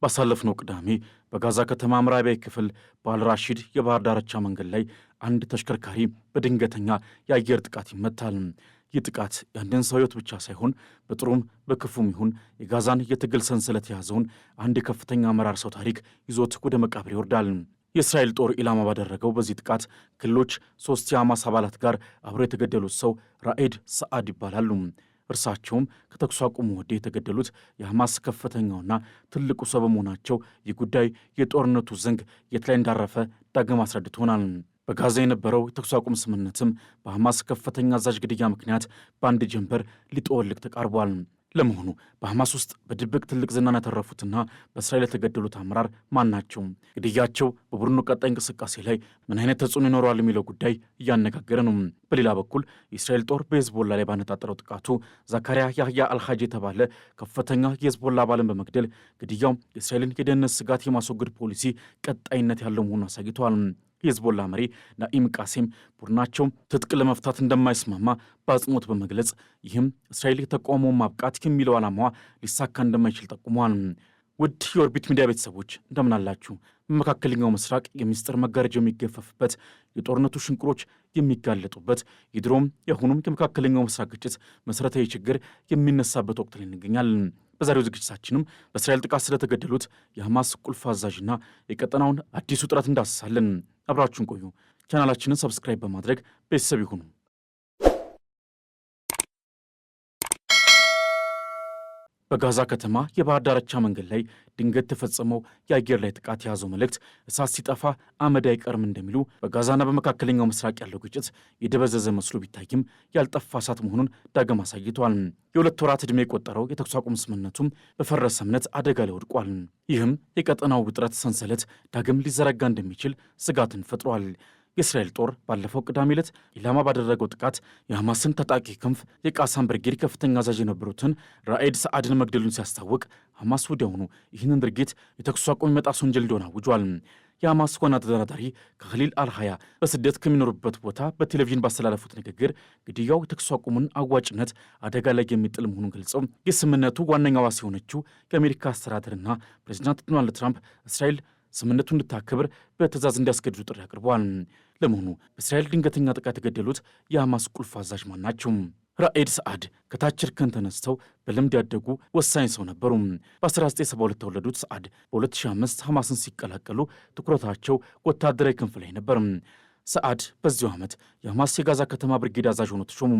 ባሳለፍነው ቅዳሜ በጋዛ ከተማ ምዕራባዊ ክፍል በአልራሺድ የባህር ዳርቻ መንገድ ላይ አንድ ተሽከርካሪ በድንገተኛ የአየር ጥቃት ይመታል። ይህ ጥቃት የአንድን ሰው ሕይወት ብቻ ሳይሆን በጥሩም በክፉም ይሁን የጋዛን የትግል ሰንሰለት የያዘውን አንድ የከፍተኛ አመራር ሰው ታሪክ ይዞት ወደ መቃብር ይወርዳል። የእስራኤል ጦር ኢላማ ባደረገው በዚህ ጥቃት ከሌሎች 3 የሐማስ አባላት ጋር አብረው የተገደሉት ሰው ራኤድ ሰዓድ ይባላሉ። እርሳቸውም ከተኩስ አቁሙ ወዲህ የተገደሉት የሐማስ ከፍተኛውና ትልቁ ሰው በመሆናቸው ይህ ጉዳይ የጦርነቱ ዘንግ የት ላይ እንዳረፈ ዳግም አስረድቶናል። በጋዛ የነበረው የተኩስ አቁም ስምምነትም በሐማስ ከፍተኛ አዛዥ ግድያ ምክንያት በአንድ ጀንበር ሊጠወልቅ ተቃርቧል። ለመሆኑ በሐማስ ውስጥ በድብቅ ትልቅ ዝናን ያተረፉትና በእስራኤል የተገደሉት አመራር ማን ናቸው? ግድያቸው በቡድኑ ቀጣይ እንቅስቃሴ ላይ ምን አይነት ተጽዕኖ ይኖረዋል የሚለው ጉዳይ እያነጋገረ ነው። በሌላ በኩል የእስራኤል ጦር በሄዝቦላ ላይ ባነጣጠረው ጥቃቱ ዛካሪያ ያህያ አልሃጅ የተባለ ከፍተኛ የሄዝቦላ አባልን በመግደል ግድያው የእስራኤልን የደህንነት ስጋት የማስወገድ ፖሊሲ ቀጣይነት ያለው መሆኑን አሳይተዋል። የሄዝቦላ መሪ ናኢም ቃሴም ቡድናቸው ትጥቅ ለመፍታት እንደማይስማማ በአጽንኦት በመግለጽ ይህም እስራኤል የተቃውሞውን ማብቃት የሚለው ዓላማዋ ሊሳካ እንደማይችል ጠቁመዋል። ውድ የኦርቢት ሚዲያ ቤተሰቦች እንደምን አላችሁ? በመካከለኛው ምስራቅ የሚስጥር መጋረጃ የሚገፈፍበት፣ የጦርነቱ ሽንቁሮች የሚጋለጡበት፣ የድሮም የአሁኑም የመካከለኛው ምስራቅ ግጭት መሠረታዊ ችግር የሚነሳበት ወቅት ላይ እንገኛለን። በዛሬው ዝግጅታችንም በእስራኤል ጥቃት ስለተገደሉት የሐማስ ቁልፍ አዛዥና የቀጠናውን አዲስ ውጥረት እንዳስሳለን። አብራችሁን ቆዩ። ቻናላችንን ሰብስክራይብ በማድረግ ቤተሰብ ይሁኑ። በጋዛ ከተማ የባህር ዳርቻ መንገድ ላይ ድንገት ተፈጸመው የአየር ላይ ጥቃት የያዘው መልእክት እሳት ሲጠፋ አመድ አይቀርም እንደሚሉ በጋዛና በመካከለኛው ምስራቅ ያለው ግጭት የደበዘዘ መስሎ ቢታይም ያልጠፋ እሳት መሆኑን ዳግም አሳይቷል። የ2 ወራት ዕድሜ የቆጠረው የተኩስ አቁም ስምምነቱም በፈረሰ እምነት አደጋ ላይ ወድቋል። ይህም የቀጠናው ውጥረት ሰንሰለት ዳግም ሊዘረጋ እንደሚችል ስጋትን ፈጥሯል። የእስራኤል ጦር ባለፈው ቅዳሜ ዕለት ኢላማ ባደረገው ጥቃት የሐማስን ታጣቂ ክንፍ የቃሳም ብርጌድ ከፍተኛ አዛዥ የነበሩትን ራኤድ ሰዓድን መግደሉን ሲያስታውቅ ሐማስ ወዲያውኑ ይህንን ድርጊት የተኩስ አቁም የመጣስ ወንጀል እንደሆነ አውጇል። የሐማስ ዋና ተደራዳሪ ካሊል አልሃያ በስደት ከሚኖሩበት ቦታ በቴሌቪዥን ባስተላለፉት ንግግር ግድያው የተኩስ አቁሙን አዋጭነት አደጋ ላይ የሚጥል መሆኑን ገልጸው የስምምነቱ ዋነኛ ዋስ የሆነችው የአሜሪካ አስተዳደርና ፕሬዚዳንት ዶናልድ ትራምፕ እስራኤል ስምምነቱን እንድታከብር በትዕዛዝ እንዲያስገድዱ ጥሪ አቅርበዋል። ለመሆኑ በእስራኤል ድንገተኛ ጥቃት የተገደሉት የሐማስ ቁልፍ አዛዥ ማን ናቸው? ራኤድ ሰዓድ ከታች እርከን ተነስተው በልምድ ያደጉ ወሳኝ ሰው ነበሩ። በ1972 የተወለዱት ሰዓድ በ2005 ሐማስን ሲቀላቀሉ ትኩረታቸው ወታደራዊ ክንፍ ላይ ነበር። ሰዓድ በዚሁ ዓመት የሐማስ የጋዛ ከተማ ብርጌድ አዛዥ ሆኖ ተሾሙ።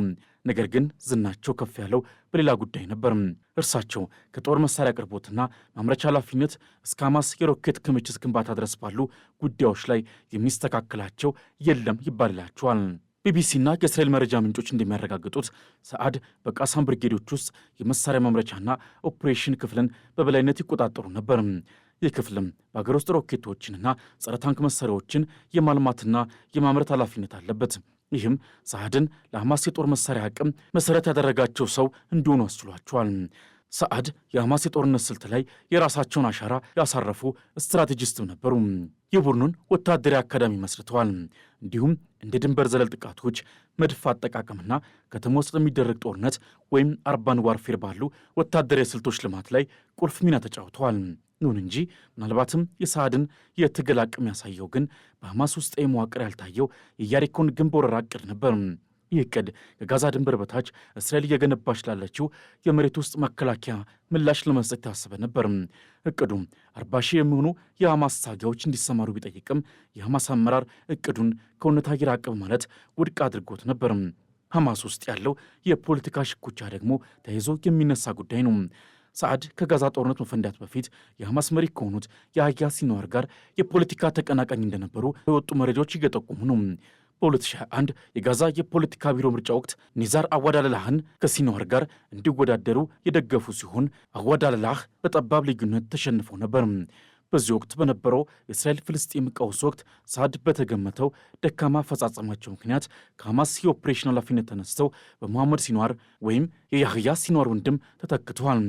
ነገር ግን ዝናቸው ከፍ ያለው በሌላ ጉዳይ ነበር። እርሳቸው ከጦር መሳሪያ አቅርቦትና ማምረቻ ኃላፊነት እስከ ሐማስ የሮኬት ክምችት ግንባታ ድረስ ባሉ ጉዳዮች ላይ የሚስተካከላቸው የለም ይባልላቸዋል። ቢቢሲና የእስራኤል መረጃ ምንጮች እንደሚያረጋግጡት ሰዓድ በቃሳም ብርጌዶች ውስጥ የመሳሪያ ማምረቻና ኦፕሬሽን ክፍልን በበላይነት ይቆጣጠሩ ነበር። ይህ ክፍልም በአገር ውስጥ ሮኬቶችንና ጸረ ታንክ መሳሪያዎችን የማልማትና የማምረት ኃላፊነት አለበት። ይህም ሰዓድን ለሐማስ የጦር መሳሪያ አቅም መሠረት ያደረጋቸው ሰው እንዲሆኑ አስችሏቸዋል። ሰዓድ የሐማስ የጦርነት ስልት ላይ የራሳቸውን አሻራ ያሳረፉ ስትራቴጂስትም ነበሩ። የቡድኑን ወታደራዊ አካዳሚ መስርተዋል። እንዲሁም እንደ ድንበር ዘለል ጥቃቶች፣ መድፍ አጠቃቀምና ከተማ ውስጥ የሚደረግ ጦርነት ወይም አርባን ዋርፌር ባሉ ወታደራዊ ስልቶች ልማት ላይ ቁልፍ ሚና ተጫውተዋል። ይሁን እንጂ ምናልባትም የሰዓድን የትግል አቅም ያሳየው ግን በሐማስ ውስጥ መዋቅር ያልታየው የኢያሪኮን ግንብ ወረራ ዕቅድ ነበር። ይህ ዕቅድ ከጋዛ ድንበር በታች እስራኤል እየገነባች ላለችው የመሬት ውስጥ መከላከያ ምላሽ ለመስጠት የታሰበ ነበር። ዕቅዱ 40 ሺህ የሚሆኑ የሐማስ ታጋዮች እንዲሰማሩ ቢጠይቅም የሐማስ አመራር ዕቅዱን ከእውነታ የራቀ በማለት ውድቅ አድርጎት ነበር። ሐማስ ውስጥ ያለው የፖለቲካ ሽኩቻ ደግሞ ተይዞ የሚነሳ ጉዳይ ነው። ሰዓድ ከጋዛ ጦርነት መፈንዳት በፊት የሐማስ መሪ ከሆኑት የያህያ ሲንዋር ጋር የፖለቲካ ተቀናቃኝ እንደነበሩ የወጡ መረጃዎች እየጠቆሙ ነው። በ2021 የጋዛ የፖለቲካ ቢሮ ምርጫ ወቅት ኒዛር አዋዳለላህን ከሲንዋር ጋር እንዲወዳደሩ የደገፉ ሲሆን አዋዳለላህ በጠባብ ልዩነት ተሸንፈው ነበር። በዚህ ወቅት በነበረው የእስራኤል ፍልስጤም ቀውስ ወቅት ሰዓድ በተገመተው ደካማ አፈጻጸማቸው ምክንያት ከሐማስ የኦፕሬሽን ኃላፊነት ተነስተው በመሐመድ ሲንዋር ወይም የያህያ ሲንዋር ወንድም ተተክተዋል።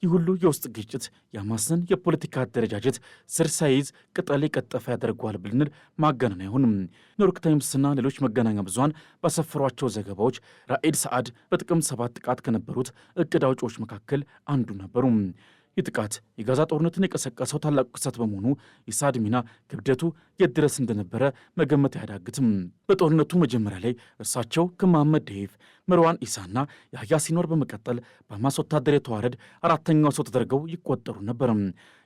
ይህ ሁሉ የውስጥ ግጭት የሐማስን የፖለቲካ አደረጃጀት ስር ሳይዝ ቅጠል የቀጠፈ ያደርገዋል ብልንል ማጋነን አይሆንም። ኒውዮርክ ታይምስና ሌሎች መገናኛ ብዙሃን ባሰፈሯቸው ዘገባዎች ራኤድ ሰዓድ በጥቅምት 7 ጥቃት ከነበሩት እቅድ አውጪዎች መካከል አንዱ ነበሩ። ይህ ጥቃት የጋዛ ጦርነትን የቀሰቀሰው ታላቁ ክስተት በመሆኑ የሳድ ሚና ክብደቱ የት ድረስ እንደነበረ መገመት አያዳግትም። በጦርነቱ መጀመሪያ ላይ እርሳቸው ከመሐመድ ደይፍ፣ መርዋን ኢሳና ያህያ ሲኖር በመቀጠል በሐማስ ወታደራዊ ተዋረድ አራተኛው ሰው ተደርገው ይቆጠሩ ነበር።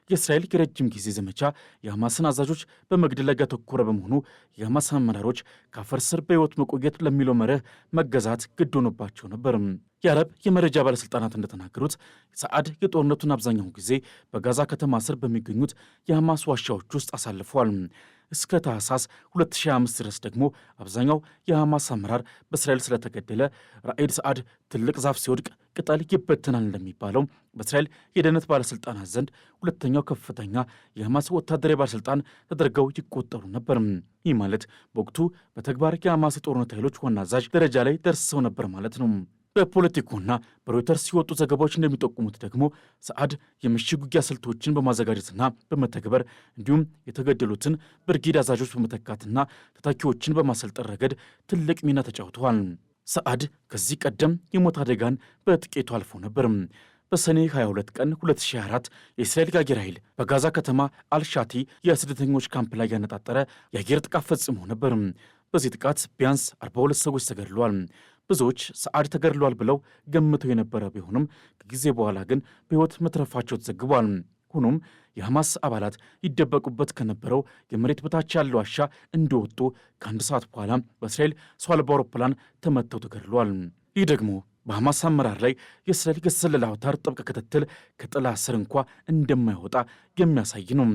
የእስራኤል የረጅም ጊዜ ዘመቻ የሐማስን አዛዦች በመግደል ላይ ያተኮረ በመሆኑ የሐማስ አመራሮች ከአፈር ስር በሕይወት መቆየት ለሚለው መርህ መገዛት ግድ ሆኖባቸው ነበር። የአረብ የመረጃ ባለሥልጣናት እንደተናገሩት ሰዓድ የጦርነቱን አብዛኛውን ጊዜ በጋዛ ከተማ ስር በሚገኙት የሐማስ ዋሻዎች ውስጥ አሳልፈዋል። እስከ ታህሳስ 2025 ድረስ ደግሞ አብዛኛው የሐማስ አመራር በእስራኤል ስለተገደለ ራኢድ ሰዓድ ትልቅ ዛፍ ሲወድቅ ቅጠል ይበተናል እንደሚባለው በእስራኤል የደህንነት ባለሥልጣናት ዘንድ ሁለተኛው ከፍተኛ የሐማስ ወታደራዊ ባለሥልጣን ተደርገው ይቆጠሩ ነበር። ይህ ማለት በወቅቱ በተግባር የሐማስ የጦርነት ኃይሎች ዋና አዛዥ ደረጃ ላይ ደርሰው ነበር ማለት ነው። በፖለቲኮና በሮይተርስ ሲወጡ ዘገባዎች እንደሚጠቁሙት ደግሞ ሰዓድ የምሽግ ውጊያ ስልቶችን በማዘጋጀትና በመተግበር እንዲሁም የተገደሉትን ብርጌድ አዛዦች በመተካትና ተተኪዎችን በማሰልጠን ረገድ ትልቅ ሚና ተጫውተዋል። ሰዓድ ከዚህ ቀደም የሞት አደጋን በጥቂቱ አልፎ ነበር። በሰኔ 22 ቀን 2024 የእስራኤል አየር ኃይል በጋዛ ከተማ አልሻቲ የስደተኞች ካምፕ ላይ ያነጣጠረ የአየር ጥቃት ፈጽሞ ነበር። በዚህ ጥቃት ቢያንስ 42 ሰዎች ተገድለዋል። ብዙዎች ሰዓድ ተገድሏል ብለው ገምተው የነበረ ቢሆንም ከጊዜ በኋላ ግን በሕይወት መትረፋቸው ተዘግቧል። ሆኖም የሐማስ አባላት ይደበቁበት ከነበረው የመሬት በታች ያለው ዋሻ እንደወጡ ከአንድ ሰዓት በኋላ በእስራኤል ሰው አልባ አውሮፕላን ተመተው ተገድሏል። ይህ ደግሞ በሐማስ አመራር ላይ የእስራኤል የስለላ አውታር ጥብቅ ክትትል ከጥላ ስር እንኳ እንደማይወጣ የሚያሳይ ነው።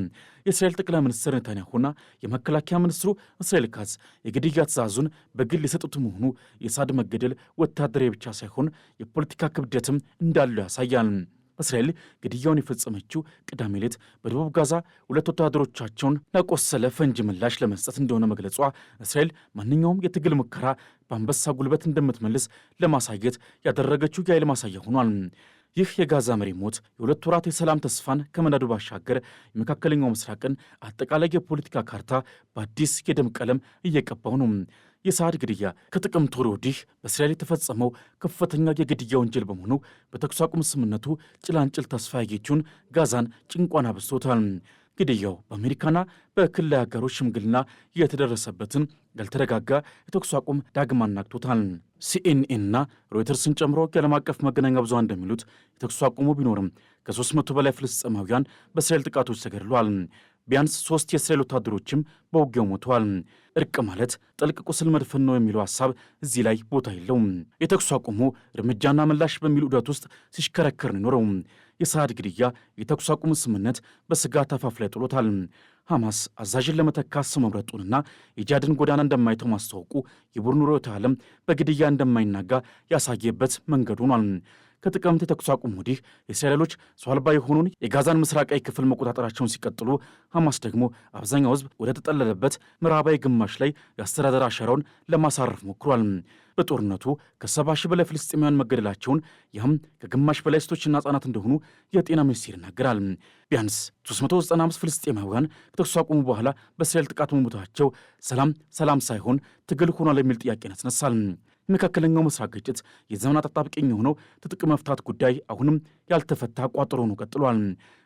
የእስራኤል ጠቅላይ ሚኒስትር ኔታንያሁና የመከላከያ ሚኒስትሩ እስራኤል ካትዝ የግድያ ትዕዛዙን በግል የሰጡት መሆኑ የሳድ መገደል ወታደራዊ ብቻ ሳይሆን የፖለቲካ ክብደትም እንዳለው ያሳያል። እስራኤል ግድያውን የፈጸመችው ቅዳሜ ዕለት በደቡብ ጋዛ ሁለት ወታደሮቻቸውን ላቆሰለ ፈንጂ ምላሽ ለመስጠት እንደሆነ መግለጿ እስራኤል ማንኛውም የትግል ሙከራ በአንበሳ ጉልበት እንደምትመልስ ለማሳየት ያደረገችው የኃይል ማሳያ ሆኗል። ይህ የጋዛ መሪ ሞት የሁለት ወራት የሰላም ተስፋን ከመናዱ ባሻገር የመካከለኛው ምስራቅን አጠቃላይ የፖለቲካ ካርታ በአዲስ የደም ቀለም እየቀባው ነው። የሰዓድ ግድያ ከጥቅምት ወር ወዲህ በእስራኤል የተፈጸመው ከፍተኛ የግድያ ወንጀል በመሆኑ በተኩስ አቁም ስምምነቱ ጭላንጭል ተስፋ ያጌችውን ጋዛን ጭንቋን አብስቶታል። ግድያው በአሜሪካና በክልል አጋሮች ሽምግልና የተደረሰበትን ያልተረጋጋ የተኩስ አቁም ዳግም አናግቶታል። ሲኤንኤንና ሮይተርስን ጨምሮ የዓለም አቀፍ መገናኛ ብዙሃን እንደሚሉት የተኩስ አቁሙ ቢኖርም ከ300 በላይ ፍልስጤማውያን በእስራኤል ጥቃቶች ተገድለዋል። ቢያንስ 3 የእስራኤል ወታደሮችም በውጊያው ሞተዋል። እርቅ ማለት ጥልቅ ቁስል መድፈን ነው የሚለው ሐሳብ እዚህ ላይ ቦታ የለውም። የተኩስ አቁሙ እርምጃና ምላሽ በሚል ዑደት ውስጥ ሲሽከረከር ነው የኖረው። የሰዓድ ግድያ የተኩስ አቁም ስምምነት በስጋት አፋፍ ላይ ጥሎታል። ሐማስ አዛዥን ለመተካት ሰው መምረጡንና የጂሃድን ጎዳና እንደማይተው ማስታወቁ የቡድኑ ርዕዮተ ዓለም በግድያ እንደማይናጋ ያሳየበት መንገድ ሆኗል። ከጥቅምት የተኩስ አቁም ወዲህ የእስራኤሎች ሰው አልባ የሆኑን የጋዛን ምስራቃዊ ክፍል መቆጣጠራቸውን ሲቀጥሉ፣ ሐማስ ደግሞ አብዛኛው ሕዝብ ወደ ተጠለለበት ምዕራባዊ ግማሽ ላይ የአስተዳደር አሻራውን ለማሳረፍ ሞክሯል። በጦርነቱ ከ70 ሺህ በላይ ፍልስጤማውያን መገደላቸውን ያም ከግማሽ በላይ ሴቶችና ሕጻናት እንደሆኑ የጤና ሚኒስቴር ይናገራል። ቢያንስ 395 ፍልስጤማውያን ከተኩስ አቁሙ በኋላ በእስራኤል ጥቃት መሞታቸው ሰላም ሳይሆን ትግል ሆኗል የሚል ጥያቄን ያስነሳል። የመካከለኛው ምስራቅ ግጭት የዘመናት አጣብቂኝ የሆነው ትጥቅ መፍታት ጉዳይ አሁንም ያልተፈታ ቋጠሮ ሆኖ ቀጥሏል።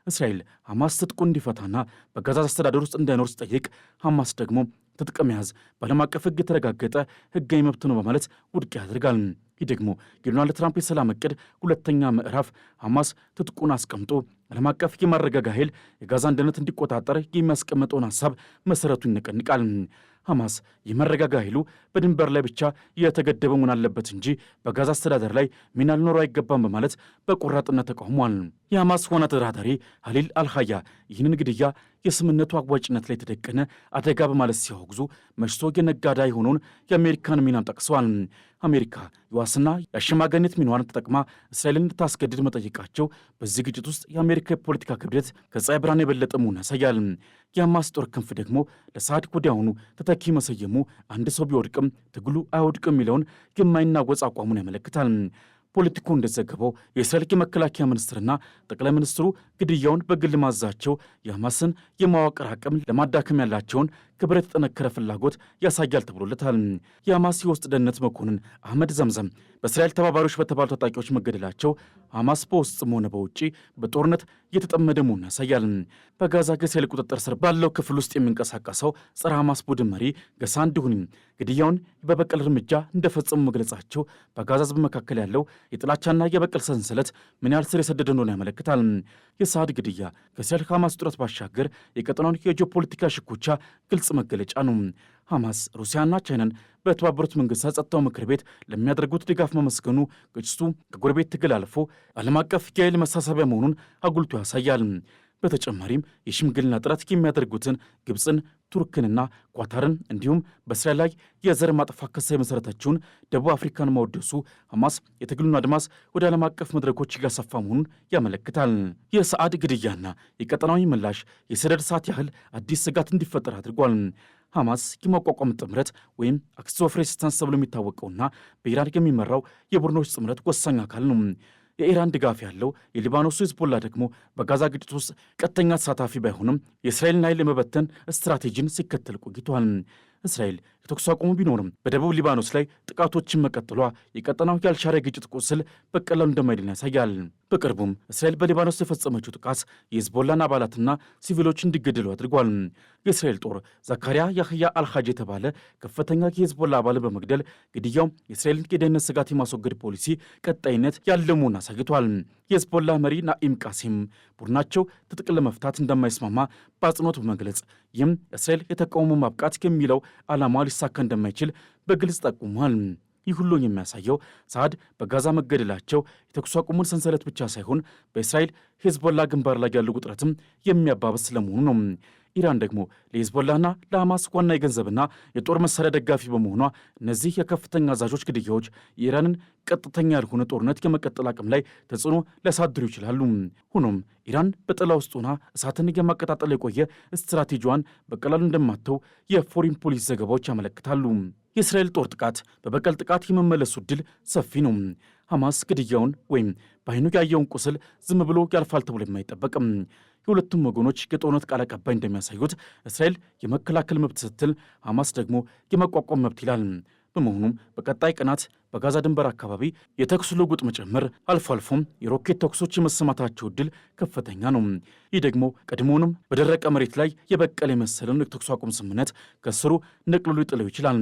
እስራኤል ሐማስ ትጥቁ እንዲፈታና በጋዛ አስተዳደር ውስጥ እንዳይኖር ሲጠይቅ፣ ሐማስ ደግሞ ትጥቅ መያዝ በዓለም አቀፍ ሕግ የተረጋገጠ ሕጋዊ መብት ነው በማለት ውድቅ ያደርጋል። ይህ ደግሞ የዶናልድ ትራምፕ የሰላም ዕቅድ ሁለተኛ ምዕራፍ ሐማስ ትጥቁን አስቀምጦ ዓለም አቀፍ የማረጋጋ ኃይል የጋዛ አንድነት እንዲቆጣጠር የሚያስቀምጠውን ሐሳብ መሠረቱን ይነቀንቃል። ሐማስ የመረጋጋ ኃይሉ በድንበር ላይ ብቻ የተገደበ መሆን አለበት እንጂ በጋዛ አስተዳደር ላይ ሚና ሊኖረው አይገባም በማለት በቆራጥነት ተቃውሟል። የሐማስ ዋና ተደራዳሪ ሀሊል አልሃያ ይህንን ግድያ የስምምነቱ አዋጭነት ላይ የተደቀነ አደጋ በማለት ሲያወግዙ መሽቶ የነጋዳ የሆነውን የአሜሪካን ሚናም ጠቅሰዋል። አሜሪካ የዋስና የአሸማጋይነት ሚናዋን ተጠቅማ እስራኤልን እንድታስገድድ መጠየቃቸው በዚህ ግጭት ውስጥ የአሜሪካ የፖለቲካ ክብደት ከፀሐይ ብርሃን የበለጠ መሆኑን ያሳያል። የሐማስ ጦር ክንፍ ደግሞ ለሰዓድ ወዲያውኑ ተተኪ መሰየሙ አንድ ሰው ቢወድቅም ትግሉ አይወድቅም የሚለውን የማይናወጽ አቋሙን ያመለክታል። ፖለቲኮ እንደዘገበው የእስራኤል የመከላከያ ሚኒስትርና ጠቅላይ ሚኒስትሩ ግድያውን በግል ማዛቸው የሐማስን የማዋቀር አቅም ለማዳከም ያላቸውን ክብረት የተጠነከረ ፍላጎት ያሳያል ተብሎለታል። የሐማስ የውስጥ ደህንነት መኮንን አህመድ ዘምዘም በእስራኤል ተባባሪዎች በተባሉ ታጣቂዎች መገደላቸው ሐማስ በውስጥም ሆነ በውጭ በጦርነት እየተጠመደ መሆኑን ያሳያል። በጋዛ ከእስራኤል ቁጥጥር ስር ባለው ክፍል ውስጥ የሚንቀሳቀሰው ጸረ ሐማስ ቡድን መሪ ገሳን ዱሁኒ ግድያውን በበቀል እርምጃ እንደፈጸሙ መግለጻቸው በጋዛ ሕዝብ መካከል ያለው የጥላቻና የበቀል ሰንሰለት ምን ያህል ስር የሰደደ እንደሆነ ያመለክታል። የሳዕድ ግድያ ከእስራኤል ሐማስ ውጥረት ባሻገር የቀጠናውን የጂኦፖለቲካ ሽኩቻ ግልጽ መገለጫ ነው። ሐማስ ሩሲያና ቻይናን በተባበሩት መንግስታት ጸጥታው ምክር ቤት ለሚያደርጉት ድጋፍ መመስገኑ ግጭቱ ከጎረቤት ትግል አልፎ ዓለም አቀፍ የኃይል መሳሰቢያ መሆኑን አጉልቶ ያሳያል። በተጨማሪም የሽምግልና ጥረት የሚያደርጉትን ግብፅን፣ ቱርክንና ኳታርን እንዲሁም በእስራኤል ላይ የዘር ማጥፋት ክስ የመሠረተችውን ደቡብ አፍሪካን ማወደሱ ሐማስ የትግሉን አድማስ ወደ ዓለም አቀፍ መድረኮች እያሰፋ መሆኑን ያመለክታል። የሰዓድ ግድያና የቀጠናዊ ምላሽ የሰደድ እሳት ያህል አዲስ ስጋት እንዲፈጠር አድርጓል። ሐማስ የማቋቋም ጥምረት ወይም አክሲስ ኦፍ ሬዚስታንስ ተብሎ የሚታወቀውና በኢራን የሚመራው የቡድኖች ጥምረት ወሳኝ አካል ነው። የኢራን ድጋፍ ያለው የሊባኖሱ ሂዝቦላ ደግሞ በጋዛ ግጭት ውስጥ ቀጥተኛ ተሳታፊ ባይሆንም የእስራኤልን ኃይል የመበተን ስትራቴጂን ሲከተል ቆይቷል። እስራኤል የተኩስ አቁሙ ቢኖርም በደቡብ ሊባኖስ ላይ ጥቃቶችን መቀጠሏ የቀጠናው ያልሻረ ግጭት ቁስል በቀላሉ እንደማይድን ያሳያል። በቅርቡም እስራኤል በሊባኖስ የፈጸመችው ጥቃት የሂዝቦላን አባላትና ሲቪሎች እንዲገደሉ አድርጓል። የእስራኤል ጦር ዘካሪያ ያህያ አልሃጅ የተባለ ከፍተኛ የሂዝቦላ አባል በመግደል ግድያው የእስራኤልን የደህንነት ስጋት የማስወገድ ፖሊሲ ቀጣይነት ያለው መሆኑን አሳይቷል። የሂዝቦላ መሪ ናኢም ቃሲም ቡድናቸው ትጥቅ ለመፍታት እንደማይስማማ በአጽንኦት በመግለጽ ይህም እስራኤል የተቃውሞ ማብቃት የሚለው ዓላማ ሊሳካ እንደማይችል በግልጽ ጠቁሟል። ይህ ሁሉ የሚያሳየው ሳዕድ በጋዛ መገደላቸው የተኩስ አቁሙን ሰንሰለት ብቻ ሳይሆን በእስራኤል ሂዝቦላ ግንባር ላይ ያለው ውጥረትም የሚያባብስ ስለመሆኑ ነው። ኢራን ደግሞ ለሂዝቦላና ለሐማስ ዋና የገንዘብና የጦር መሳሪያ ደጋፊ በመሆኗ እነዚህ የከፍተኛ አዛዦች ግድያዎች የኢራንን ቀጥተኛ ያልሆነ ጦርነት የመቀጠል አቅም ላይ ተጽዕኖ ሊያሳድሩ ይችላሉ። ሆኖም ኢራን በጥላ ውስጥ ሆና እሳትን የማቀጣጠል የቆየ ስትራቴጂዋን በቀላሉ እንደማተው የፎሪን ፖሊሲ ዘገባዎች ያመለክታሉ። የእስራኤል ጦር ጥቃት በበቀል ጥቃት የመመለሱ ዕድል ሰፊ ነው። ሐማስ ግድያውን ወይም በዓይኑ ያየውን ቁስል ዝም ብሎ ያልፋል ተብሎ የማይጠበቅም። የሁለቱም ወገኖች የጦርነት ቃል አቀባይ እንደሚያሳዩት እስራኤል የመከላከል መብት ስትል፣ ሐማስ ደግሞ የመቋቋም መብት ይላል። በመሆኑም በቀጣይ ቀናት በጋዛ ድንበር አካባቢ የተኩስ ልውውጥ መጨመር፣ አልፎ አልፎም የሮኬት ተኩሶች የመሰማታቸው ዕድል ከፍተኛ ነው። ይህ ደግሞ ቀድሞውንም በደረቀ መሬት ላይ የበቀለ የመሰለውን የተኩስ አቁም ስምምነት ከስሩ ነቅልሎ ሊጥለው ይችላል።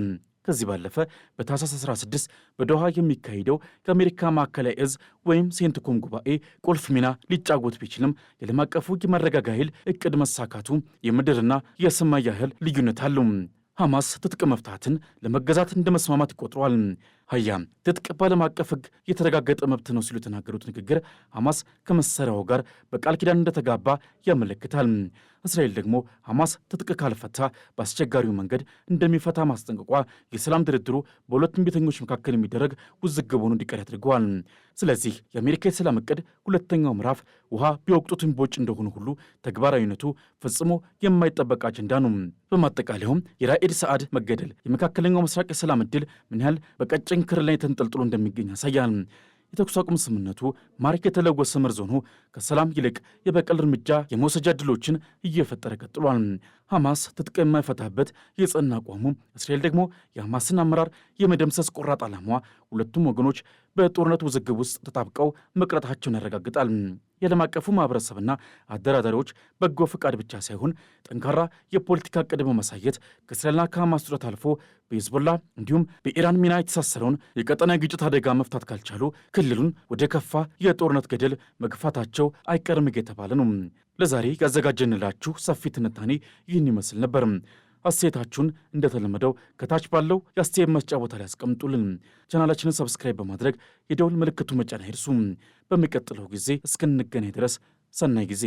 ከዚህ ባለፈ በታህሳስ 16 በዶሃ የሚካሄደው ከአሜሪካ ማዕከላዊ እዝ ወይም ሴንትኮም ጉባኤ ቁልፍ ሚና ሊጫወት ቢችልም የዓለም አቀፉ የማረጋጋት ኃይል እቅድ መሳካቱ የምድርና የሰማይ ያህል ልዩነት አለው። ሐማስ ትጥቅ መፍታትን ለመገዛት እንደ መስማማት ይቆጥረዋል። ሀያ ትጥቅ በዓለም አቀፍ ሕግ የተረጋገጠ መብት ነው ሲሉ የተናገሩት ንግግር ሐማስ ከመሳሪያው ጋር በቃል ኪዳን እንደተጋባ ያመለክታል። እስራኤል ደግሞ ሐማስ ትጥቅ ካልፈታ በአስቸጋሪው መንገድ እንደሚፈታ ማስጠንቀቋ የሰላም ድርድሩ በሁለቱም ቤተኞች መካከል የሚደረግ ውዝግብ ሆኖ እንዲቀር ያድርገዋል። ስለዚህ የአሜሪካ የሰላም ዕቅድ ሁለተኛው ምዕራፍ ውሃ ቢወቅጡት እምቦጭ እንደሆኑ ሁሉ ተግባራዊነቱ ፈጽሞ የማይጠበቅ አጀንዳ ነው። በማጠቃለያውም የራኢድ ሰዓድ መገደል የመካከለኛው ምስራቅ የሰላም ዕድል ምን ያህል በቀጭን ክር ላይ ተንጠልጥሎ እንደሚገኝ ያሳያል። የተኩስ አቁም ስምምነቱ ማርክ የተለወሰ መርዝ ሆኖ ከሰላም ይልቅ የበቀል እርምጃ የመውሰጃ ዕድሎችን እየፈጠረ ቀጥሏል። ሐማስ ትጥቅ የማይፈታበት የጸና አቋሙ፣ እስራኤል ደግሞ የሐማስን አመራር የመደምሰስ ቆራጥ ዓላማዋ ሁለቱም ወገኖች በጦርነት ውዝግብ ውስጥ ተጣብቀው መቅረታቸውን ያረጋግጣል። የዓለም አቀፉ ማኅበረሰብና አደራዳሪዎች በጎ ፈቃድ ብቻ ሳይሆን ጠንካራ የፖለቲካ ዕቅድ በማሳየት ከእስራኤልና ከሐማስ ጡረት አልፎ በሂዝቦላ እንዲሁም በኢራን ሚና የተሳሰረውን የቀጠና ግጭት አደጋ መፍታት ካልቻሉ ክልሉን ወደ ከፋ የጦርነት ገደል መግፋታቸው አይቀርም እየተባለ ነው። ለዛሬ ያዘጋጀንላችሁ ሰፊ ትንታኔ ይህን ይመስል ነበር። አስተያየታችሁን እንደተለመደው ከታች ባለው የአስተያየት መስጫ ቦታ ላይ ያስቀምጡልን። ቻናላችንን ሰብስክራይብ በማድረግ የደውል ምልክቱ መጫን አይርሱ። በሚቀጥለው ጊዜ እስክንገናኝ ድረስ ሰናይ ጊዜ